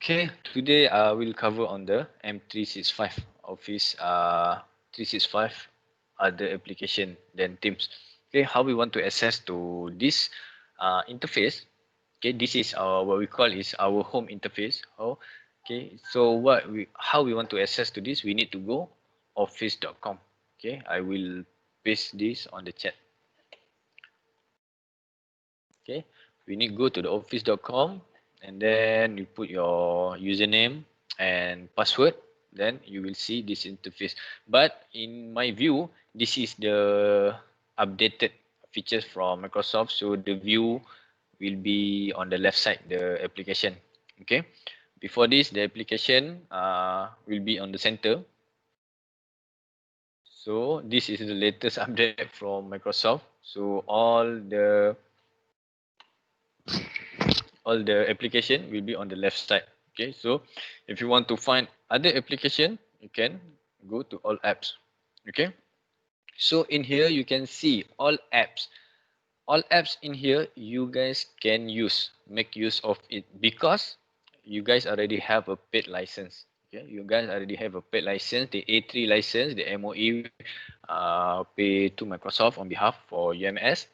Okay, today I will cover on the M365 Office 365 other application than Teams. Okay, how we want to access to this interface. Okay, this is our what we call is our home interface. Oh, okay, so how we want to access to this? We need to go office.com. Okay, I will paste this on the chat. Okay, we need to go to the office.com and then you put your username and password, then you will see this interface. But in my view, this is the updated features from Microsoft, so the view will be on the left side, the application. Okay, before this the application will be on the center. So this is the latest update from Microsoft, so all the application will be on the left side. Okay, so if you want to find other application, you can go to all apps. Okay, so in here you can see all apps. All apps in here you guys can make use of it, because you guys already have a paid license. Okay, you guys already have a paid license, the A3 license, the MOE pay to Microsoft on behalf for UMS.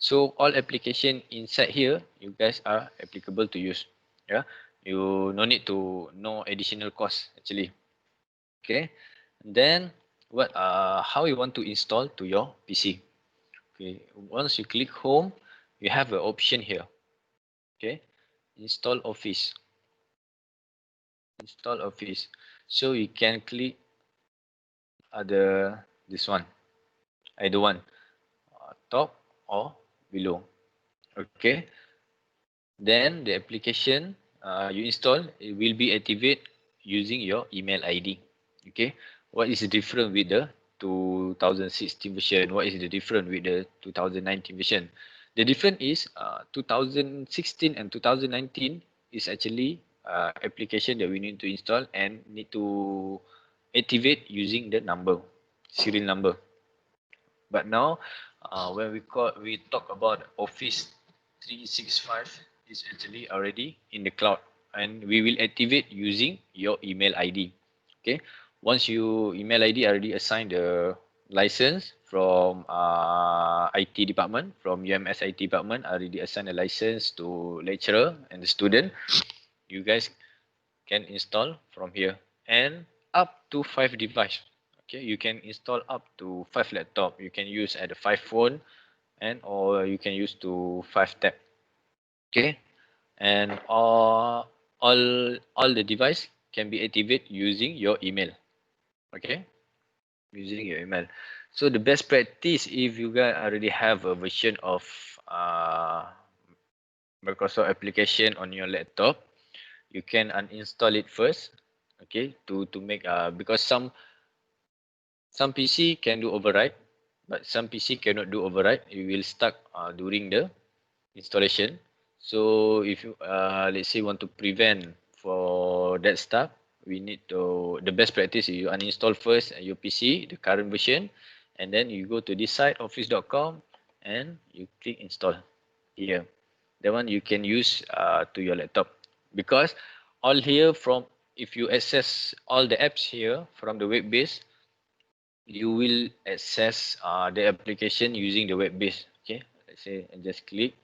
So all application inside here, you guys are applicable to use. Yeah, you no need to no additional cost actually. Okay, then how you want to install to your PC? Okay, once you click home, you have an option here. Okay, install Office. Install Office. So you can click this one, either one, top or below. Okay, then the application you install, it will be activate using your email ID. Okay, what is the difference with the 2016 version? What is the difference with the 2019 version? The difference is 2016 and 2019 is actually application that we need to install and need to activate using the number, serial number. But now, we talk about Office 365, is actually already in the cloud, and we will activate using your email ID. Okay, once you email ID already assigned the license from IT department, from UMS IT department already assigned a license to lecturer and the student. You guys can install from here, and up to 5 device. Okay, you can install up to 5 laptop. You can use at the 5 phone, and or you can use to 5 tab. Okay, and all the device can be activated using your email. Okay, using your email. So the best practice, if you guys already have a version of uh, Microsoft application on your laptop, you can uninstall it first. Okay, to make because some PC can do override, but some PC cannot do override. It will stuck during the installation. So if you let's say want to prevent for that stuff, we need to, the best practice is you uninstall first your PC, the current version, and then you go to this site office.com and you click install here. That one you can use to your laptop, because all here from, if you access all the apps here from the web base, you will access the application using the web base. Okay, let's say I just click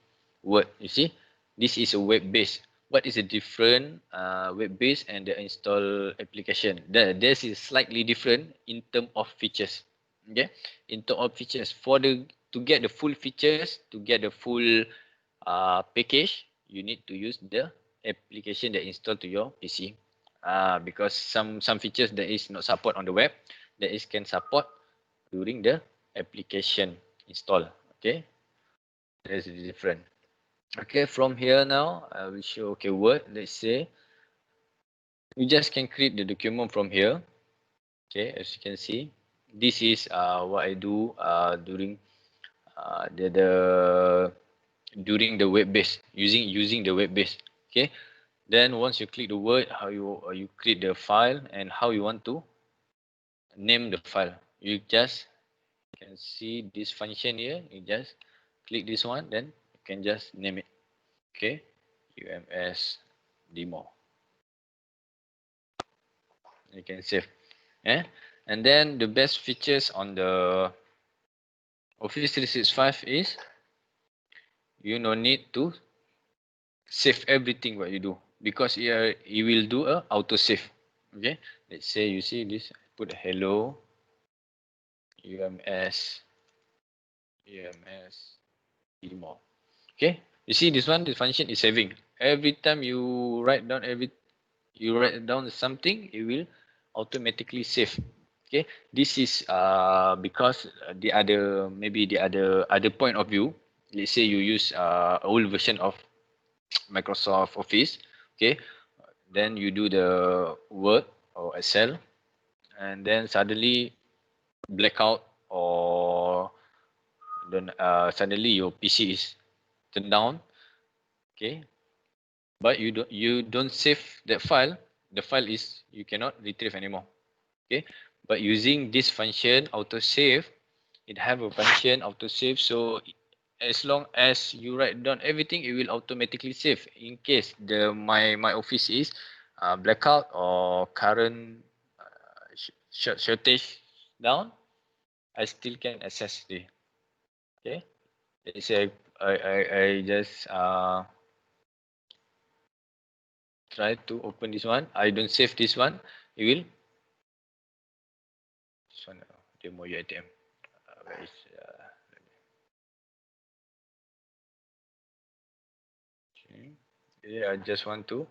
Word. You see, this is a web base. What is the different web base and the install application? This is slightly different in terms of features. Okay, in terms of features, for the to get the full features, to get the full package, you need to use the application that installed to your PC. Because some features that is not support on the web, that is can support during the application install. Okay, that's different. Okay, from here now I will show. Okay, Word, let's say you just can create the document from here. Okay, as you can see, this is what I do during the during the web base, using the web base. Okay, then once you click the Word, how you create the file and how you want to name the file. You just can see this function here. You just click this one, then you can just name it. Okay, UMS demo. You can save. Yeah. And then the best features on the Office 365 is you no need to save everything what you do, because it will do a auto save. Okay. Let's say you see this, put hello ums ums more. Okay. You see this one, this function is saving. Every time you write down something, it will automatically save. Okay. This is because the other, maybe the other point of view. Let's say you use old version of Microsoft Office. Okay. Then you do the Word or Excel, and then suddenly blackout, or then suddenly your PC is turned down. Okay. But you don't save that file. The file is, you cannot retrieve anymore. Okay. But using this function autosave, it have a function autosave. So as long as you write down everything, it will automatically save. In case my office is blackout or current shortage down, I still can access the. Okay. Let's say I just try to open this one. I don't save this one. It will. This one, demo item. Where is okay. Yeah, I just want to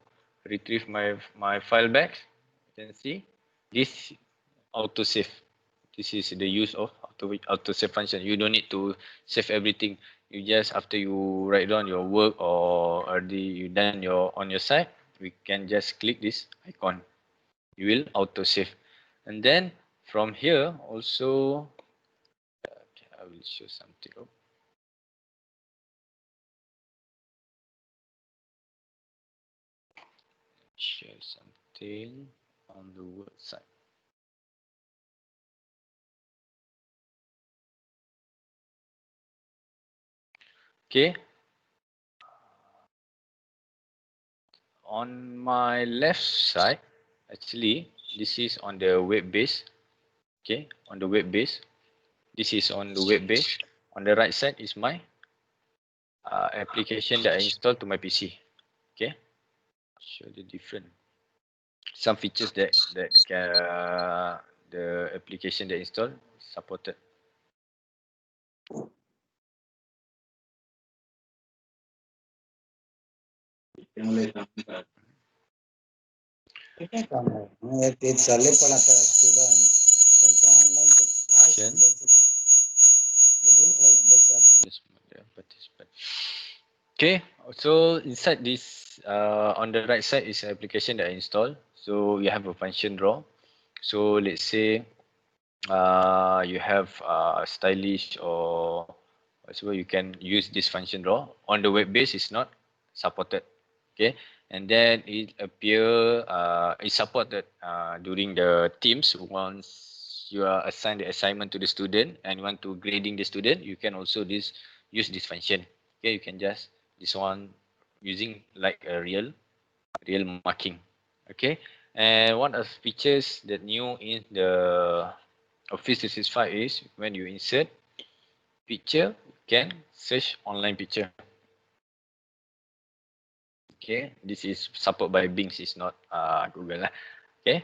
retrieve my file back. You can see this autosave. This is the use of autosave function. You don't need to save everything. You just, after you write down your work or already you done your on your site, we can just click this icon. You will autosave, and then from here also, okay, I will show something. Oh, share something on the word side. Okay, on my left side, actually, this is on the web base. Okay, on the web base, this is on the web base. On the right side is my application that I installed to my PC. Okay, show the different, some features that the application that installed supported. Action. Just participant. Okay, so inside this, on the right side is application that I installed. So you have a function draw. So let's say you have stylish or whatever, you can use this function draw. On the web base, it's not supported. Okay, and then it appear it's supported during the teams. Once you are assigned the assignment to the student and you want to grading the student, you can also use this function. Okay, you can just this one using like a real marking. Okay, and one of the features that new in the Office 365 is when you insert picture, you can search online picture. Okay, this is support by Bing, it's not Google lah. Okay,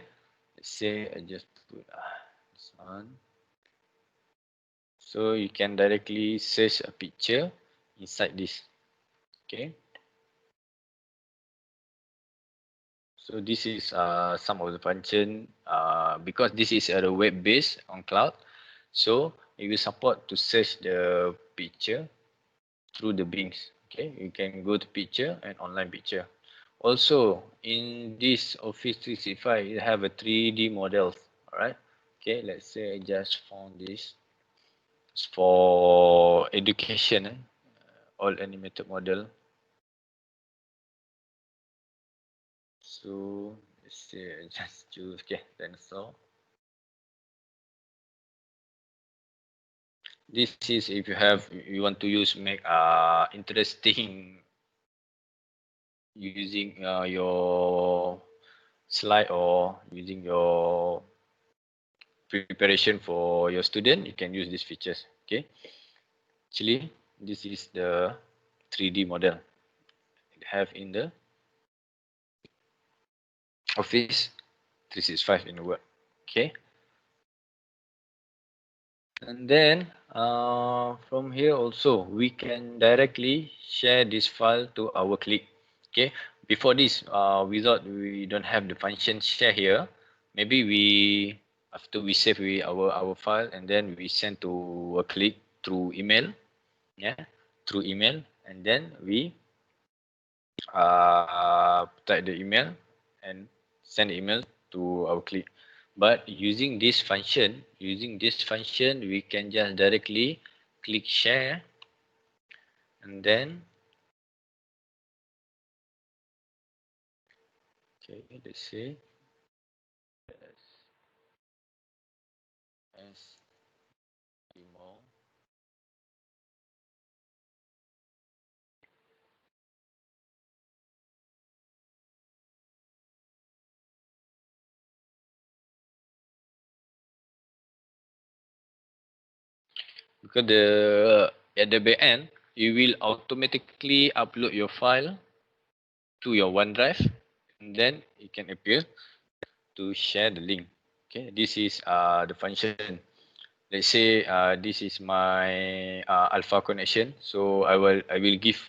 let's say I just put this one. So you can directly search a picture inside this. Okay, so this is some of the function because this is a web based on cloud. So it will support to search the picture through the Bings. Okay, you can go to picture and online picture. Also, in this Office 365, you have a 3D models. Alright. Okay, let's say I just found this. It's for education, all animated model. So let's say I just choose, okay, dinosaur. This is if you want to make interesting using your slide or using your preparation for your student, you can use these features. Okay, actually this is the 3D model it have in the Office 365 in the Word. Okay, and then from here also we can directly share this file to our click. Okay, before this without we don't have the function share here, maybe we after we save our file and then we send to a click through email. Yeah, through email, and then we type the email and send the email to our click. But using this function, we can just directly click share, and then okay, let's say as email. Because the at the back end, you will automatically upload your file to your OneDrive, and then it can appear to share the link. Okay, this is the function. Let's say this is my Alpha connection, so I will give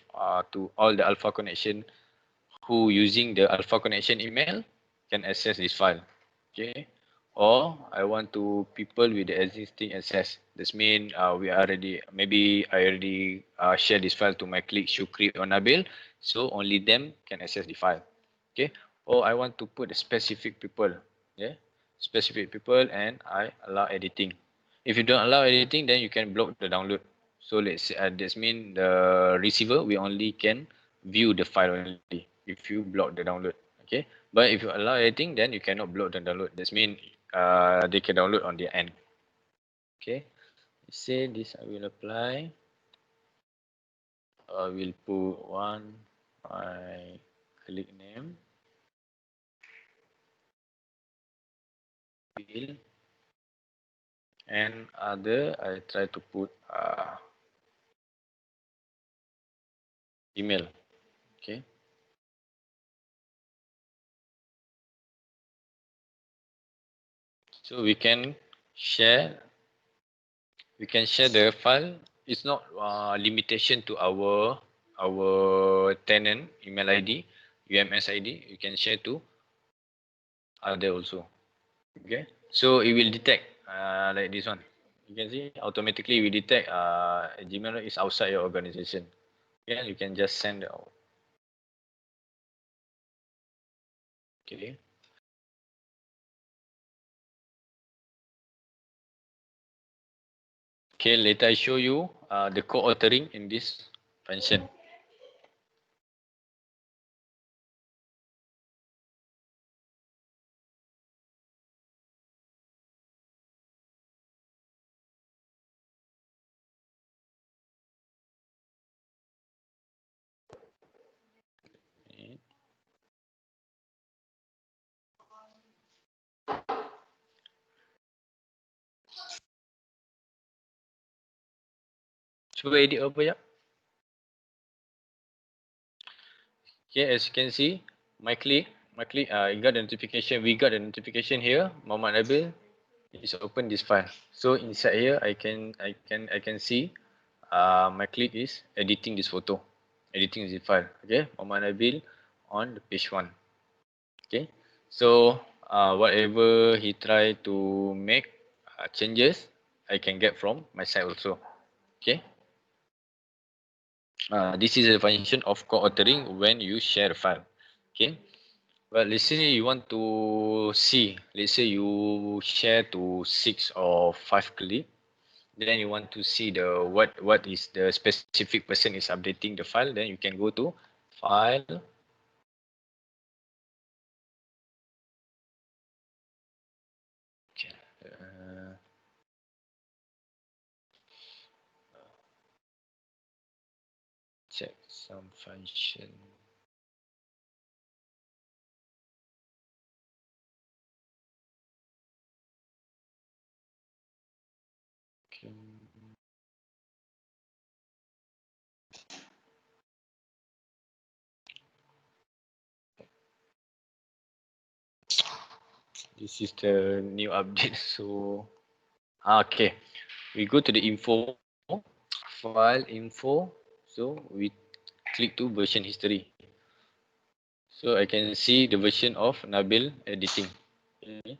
to all the Alpha connection who using the Alpha connection email can access this file. Okay, or I want to people with the existing access. This mean we already maybe I already share this file to my click Shukri or Nabil, so only them can access the file. Okay, or I want to put the specific people. Yeah, specific people, and I allow editing. If you don't allow editing, then you can block the download. So let's say this mean the receiver we only can view the file only if you block the download. Okay, but if you allow editing, then you cannot block the download. That means they can download on their end. Okay, say this I will apply. I will put one my click name bill, and other I try to put email. Okay, so share we can share the file. It's not limitation to our tenant email ID, UMS ID. You can share to other also. Okay, so it will detect like this one. You can see automatically we detect Gmail is outside your organization. Yeah, you can just send out. Okay. Okay, later I show you the co-authoring in this function. Okay. Cuba edit apa ya? Okay, as you can see, I got the notification. We got the notification here. Muhammad Nabil is open this file. So inside here, I can see my click is editing this photo, editing this file. Okay, Muhammad Nabil on the page one. Okay, so whatever he try to make changes, I can get from my side also. Okay, this is a function of co-authoring when you share a file. Okay. Well, let's say you want to see, let's say you share to 6 or 5 clip, then you want to see the what is the specific person is updating the file, then you can go to file. Okay, check some function. This is the new update. So, okay, we go to the info, file info. So we click to version history. So I can see the version of Nabil editing. Okay.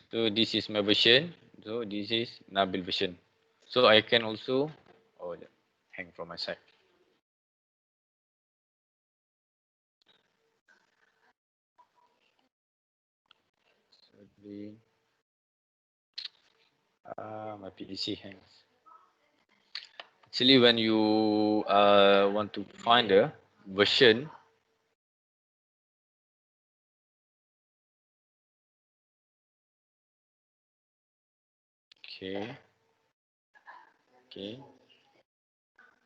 So this is my version. So this is Nabil version. So I can also hang from my side. So my PC hangs. Actually, when you want to find the version, okay, okay.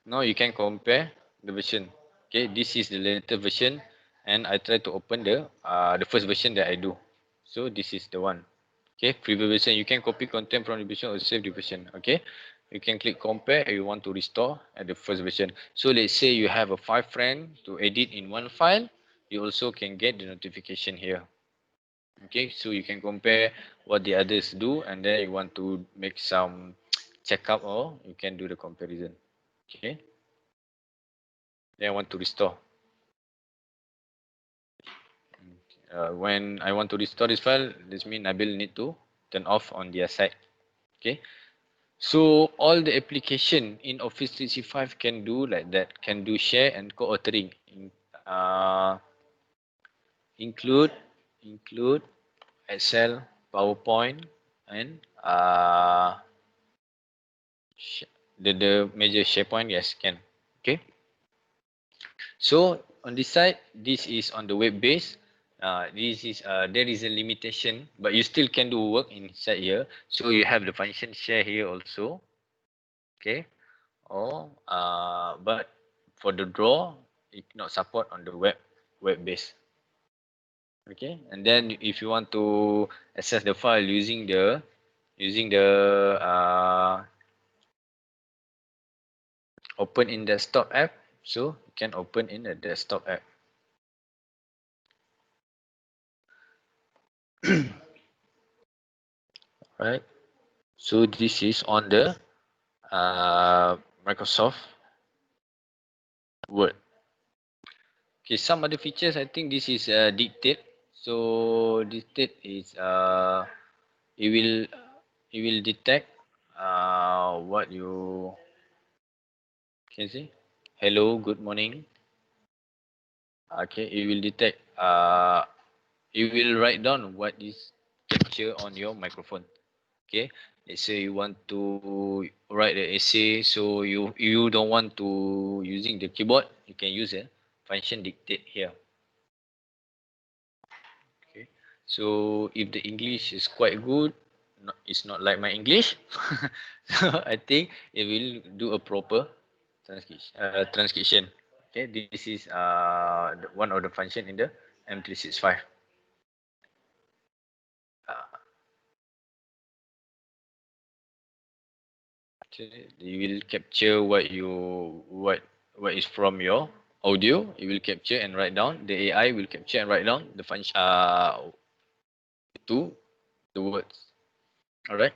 Now you can compare the version. Okay, this is the latest version, and I try to open the first version that I do. So this is the one. Okay, previous version. You can copy content from the version or save the version. Okay, you can click compare if you want to restore at the first version. So let's say you have a 5 friend to edit in one file. You also can get the notification here. Okay, so you can compare what the others do, and then you want to make some checkup, or you can do the comparison. Okay, then I want to restore. When I want to restore this file, this means Nabil need to turn off on their side. Okay, so all the application in Office 365 can do like that, can do share and co-authoring. Uh, include include Excel, PowerPoint, and the major SharePoint. Yes, can. Okay, so on this side, this is on the web base. This is there is a limitation, but you still can do work inside here. So you have the function share here also. Okay, or but for the draw, it cannot support on the web base. Okay, and then if you want to access the file using the open in desktop app, so you can open in the desktop app. Right, so this is on the Microsoft Word. Okay, some other features, I think this is dictate. So dictate is it will it will detect what you can see. Hello, good morning. Okay, it will detect it will write down what is capture on your microphone. Okay, let's say you want to write the essay, so you don't want to using the keyboard, you can use a function dictate here. Okay, so if the English is quite good, it's not like my English, so I think it will do a proper transcription. Okay, this is one of the function in the M365. Uh, okay, it will capture what is from your audio. It will capture and write down. The AI will capture and write down the function to the words. All right.